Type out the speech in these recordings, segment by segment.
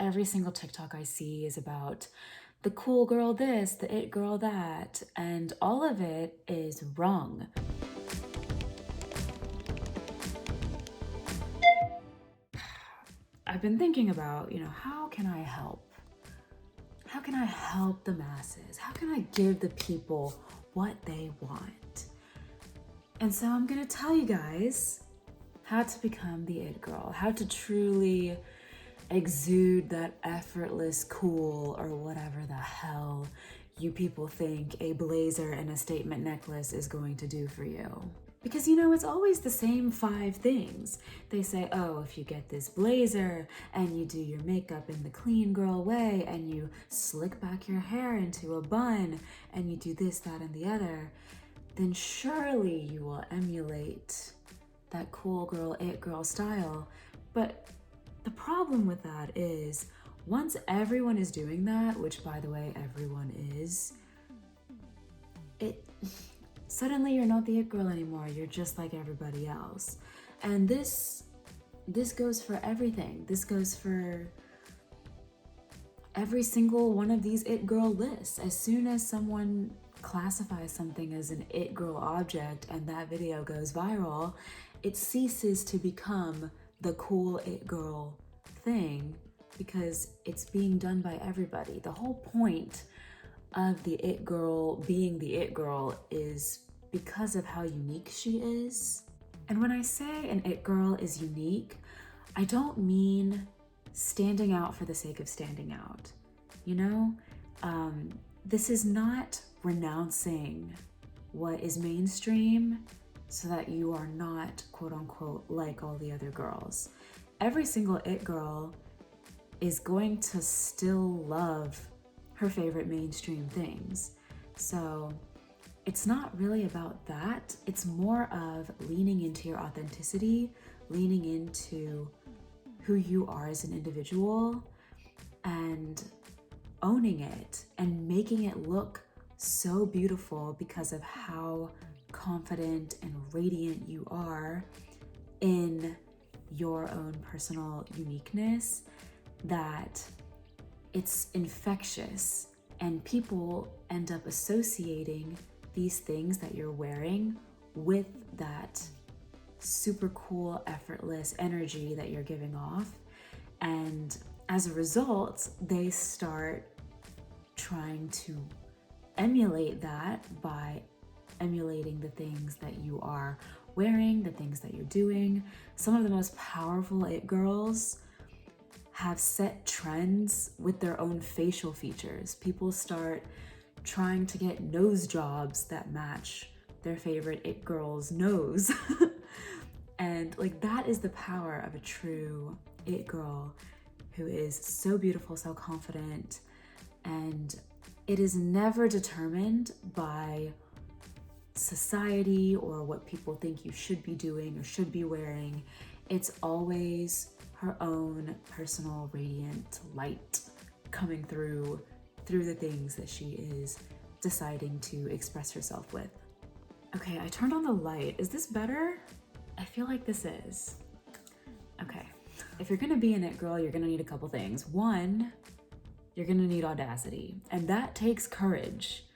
every single TikTok I see is about the cool girl this, the it girl that, and all of it is wrong. I've been thinking about, how can I help? How can I help the masses? How can I give the people what they want? And so I'm gonna tell you guys how to become the it girl, how to truly exude that effortless cool or whatever the hell you people think a blazer and a statement necklace is going to do for you. Because it's always the same 5 things. They say, oh, if you get this blazer and you do your makeup in the clean girl way and you slick back your hair into a bun and you do this, that, and the other, then surely you will emulate that cool girl, it girl style. But the problem with that is once everyone is doing that, which by the way, everyone is, suddenly you're not the it girl anymore. You're just like everybody else. And this goes for everything. This goes for every single one of these it girl lists. As soon as someone classifies something as an it girl object and that video goes viral, it ceases to become the cool it girl thing because it's being done by everybody. The whole point of the it girl being the it girl is because of how unique she is. And when I say an it girl is unique, I don't mean standing out for the sake of standing out. This is not renouncing what is mainstream so that you are not quote unquote like all the other girls. Every single it girl is going to still love her favorite mainstream things. So it's not really about that. It's more of leaning into your authenticity, leaning into who you are as an individual and owning it and making it look so beautiful because of how confident and radiant you are in your own personal uniqueness, that it's infectious and people end up associating these things that you're wearing with that super cool, effortless energy that you're giving off. And as a result, they start trying to emulate that by emulating the things that you are wearing, the things that you're doing. Some of the most powerful it girls have set trends with their own facial features. People start trying to get nose jobs that match their favorite it girl's nose. And that is the power of a true it girl who is so beautiful, so confident, and it is never determined by society or what people think you should be doing or should be wearing. It's always her own personal radiant light coming through the things that she is deciding to express herself with. Okay, I turned on the light. Is this better? I feel like this is. Okay, if you're gonna be an it girl, you're gonna need a couple things. One, you're gonna need audacity, and that takes courage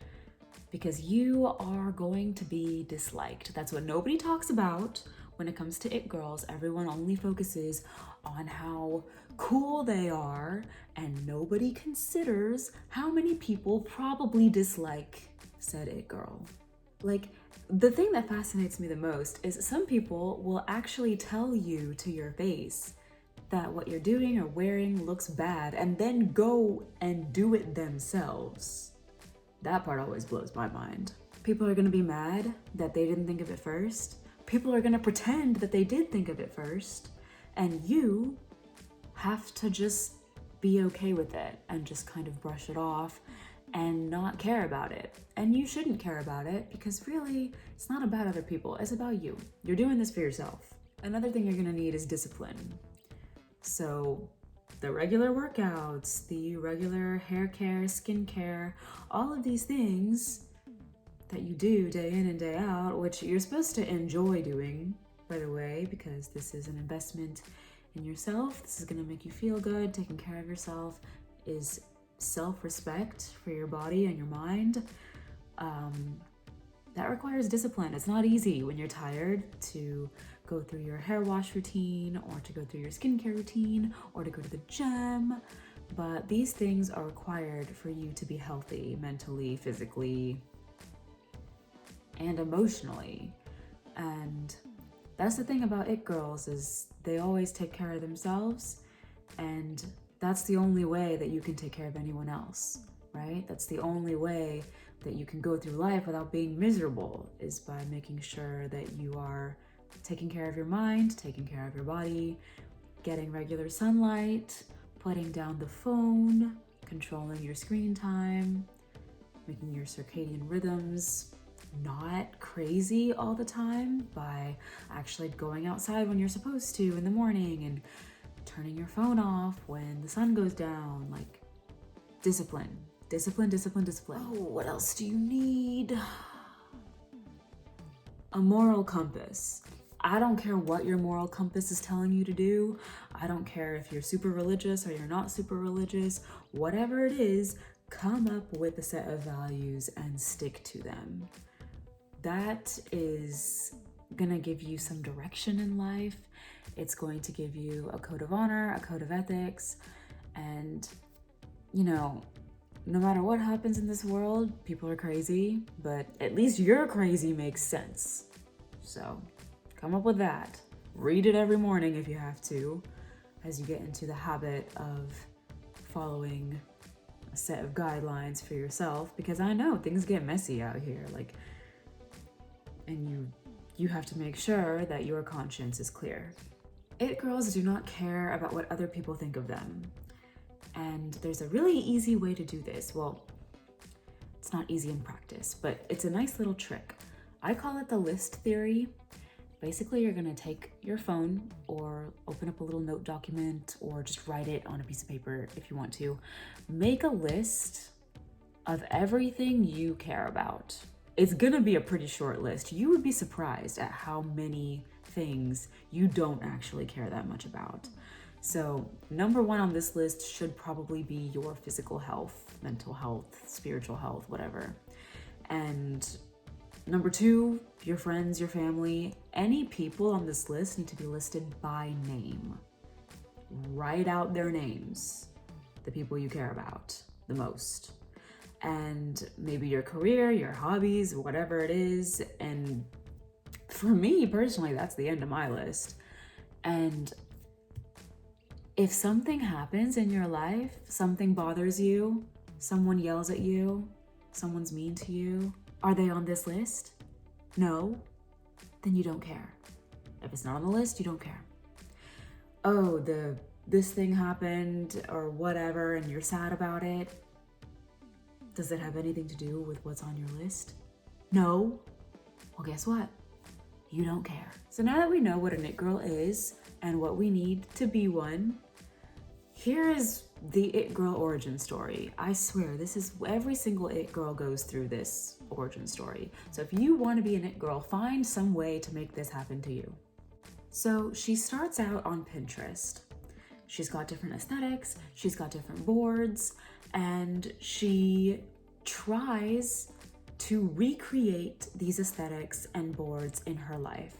because you are going to be disliked. That's what nobody talks about when it comes to it girls. Everyone only focuses on how cool they are, and nobody considers how many people probably dislike said it girl. The thing that fascinates me the most is some people will actually tell you to your face that what you're doing or wearing looks bad and then go and do it themselves. That part always blows my mind. People are gonna be mad that they didn't think of it first. People are gonna pretend that they did think of it first, and you have to just be okay with it and just kind of brush it off and not care about it. And you shouldn't care about it because really, it's not about other people, it's about you. You're doing this for yourself. Another thing you're gonna need is discipline. So the regular workouts, the regular hair care, skin care, all of these things that you do day in and day out, which you're supposed to enjoy doing, by the way, because this is an investment in yourself. This is going to make you feel good. Taking care of yourself is self-respect for your body and your mind. That requires discipline. It's not easy when you're tired to go through your hair wash routine or to go through your skincare routine or to go to the gym. But these things are required for you to be healthy mentally, physically, and emotionally. And that's the thing about it girls, is they always take care of themselves, and that's the only way that you can take care of anyone else, right? That's the only way that you can go through life without being miserable, is by making sure that you are taking care of your mind, taking care of your body, getting regular sunlight, putting down the phone, controlling your screen time, making your circadian rhythms not crazy all the time by actually going outside when you're supposed to in the morning and turning your phone off when the sun goes down. Like, discipline. Oh, what else do you need? A moral compass. I don't care what your moral compass is telling you to do. I don't care if you're super religious or you're not super religious. Whatever it is, come up with a set of values and stick to them. That is gonna give you some direction in life. It's going to give you a code of honor, a code of ethics, and no matter what happens in this world, people are crazy, but at least your crazy makes sense. So come up with that. Read it every morning if you have to, as you get into the habit of following a set of guidelines for yourself, because I know things get messy out here, and you have to make sure that your conscience is clear. It girls do not care about what other people think of them. And there's a really easy way to do this. Well, it's not easy in practice, but it's a nice little trick. I call it the list theory. Basically, you're gonna take your phone or open up a little note document or just write it on a piece of paper if you want to. Make a list of everything you care about. It's gonna be a pretty short list. You would be surprised at how many things you don't actually care that much about. So number one on this list should probably be your physical health, mental health, spiritual health, whatever. And number two, your friends, your family. Any people on this list need to be listed by name. Write out their names, the people you care about the most. And maybe your career, your hobbies, whatever it is. And for me personally, that's the end of my list. And if something happens in your life, something bothers you, someone yells at you, someone's mean to you, are they on this list? No? Then you don't care. If it's not on the list, you don't care. Oh, this thing happened or whatever, and you're sad about it. Does it have anything to do with what's on your list? No? Well, guess what? You don't care. So now that we know what an it girl is and what we need to be one, here is the it girl origin story. I swear, this is every single it girl goes through this origin story. So if you want to be an it girl, find some way to make this happen to you. So she starts out on Pinterest. She's got different aesthetics, she's got different boards, and she tries to recreate these aesthetics and boards in her life.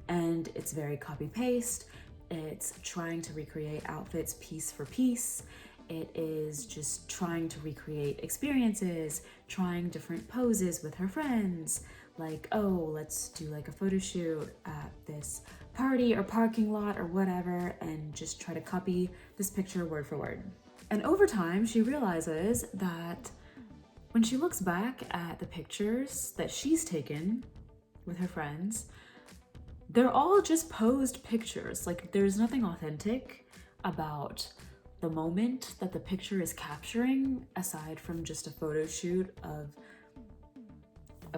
And it's very copy-paste. It's trying to recreate outfits piece for piece. It is just trying to recreate experiences, trying different poses with her friends. Like, oh, let's do like a photo shoot at this party or parking lot or whatever, and just try to copy this picture word for word. And over time, she realizes that when she looks back at the pictures that she's taken with her friends, they're all just posed pictures. Like, there's nothing authentic about the moment that the picture is capturing, aside from just a photo shoot of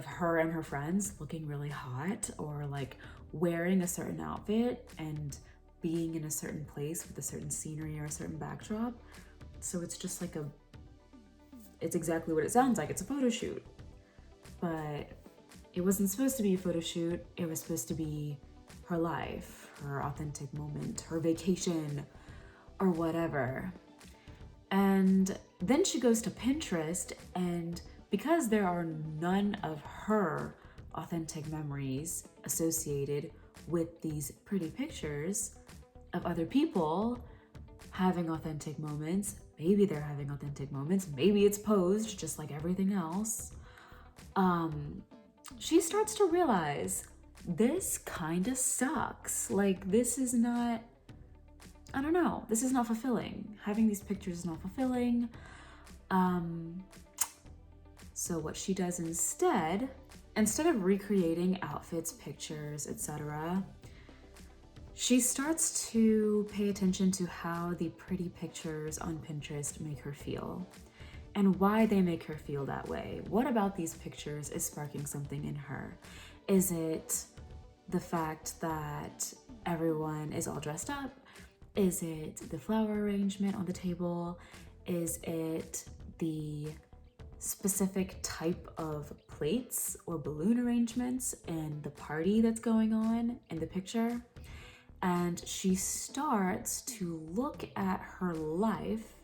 her and her friends looking really hot, or like wearing a certain outfit and being in a certain place with a certain scenery or a certain backdrop. So it's just like it's exactly what it sounds like. It's a photo shoot. But it wasn't supposed to be a photo shoot. It was supposed to be her life. her authentic moment, her vacation, or whatever. And then she goes to Pinterest, and because there are none of her authentic memories associated with these pretty pictures of other people having authentic moments, maybe they're having authentic moments, maybe it's posed just like everything else, she starts to realize this kind of sucks. Like, this is not, I don't know, this is not fulfilling. Having these pictures is not fulfilling. So what she does instead of recreating outfits, pictures, etc., she starts to pay attention to how the pretty pictures on Pinterest make her feel and why they make her feel that way. What about these pictures is sparking something in her? Is it the fact that everyone is all dressed up? Is it the flower arrangement on the table? Is it the specific type of plates or balloon arrangements in the party that's going on in the picture? And she starts to look at her life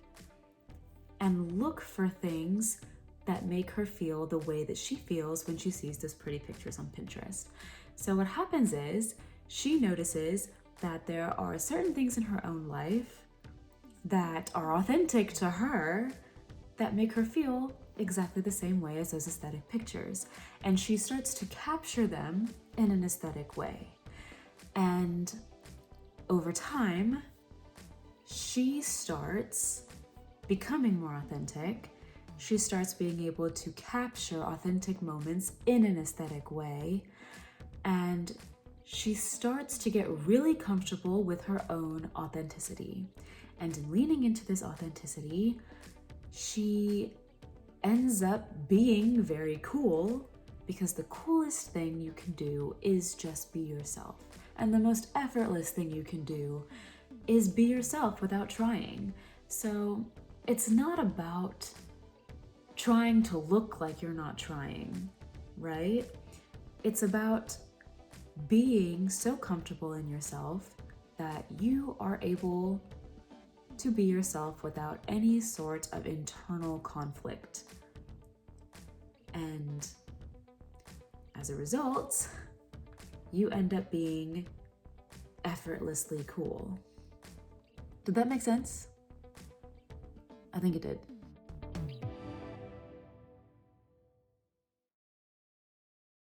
and look for things that make her feel the way that she feels when she sees those pretty pictures on Pinterest. So what happens is she notices that there are certain things in her own life that are authentic to her that make her feel exactly the same way as those aesthetic pictures. And she starts to capture them in an aesthetic way. And over time, she starts becoming more authentic. She starts being able to capture authentic moments in an aesthetic way. And she starts to get really comfortable with her own authenticity. And in leaning into this authenticity, she ends up being very cool, because the coolest thing you can do is just be yourself. And the most effortless thing you can do is be yourself without trying. So it's not about trying to look like you're not trying, right? It's about being so comfortable in yourself that you are able to be yourself without any sort of internal conflict. And as a result, you end up being effortlessly cool. Did that make sense? I think it did.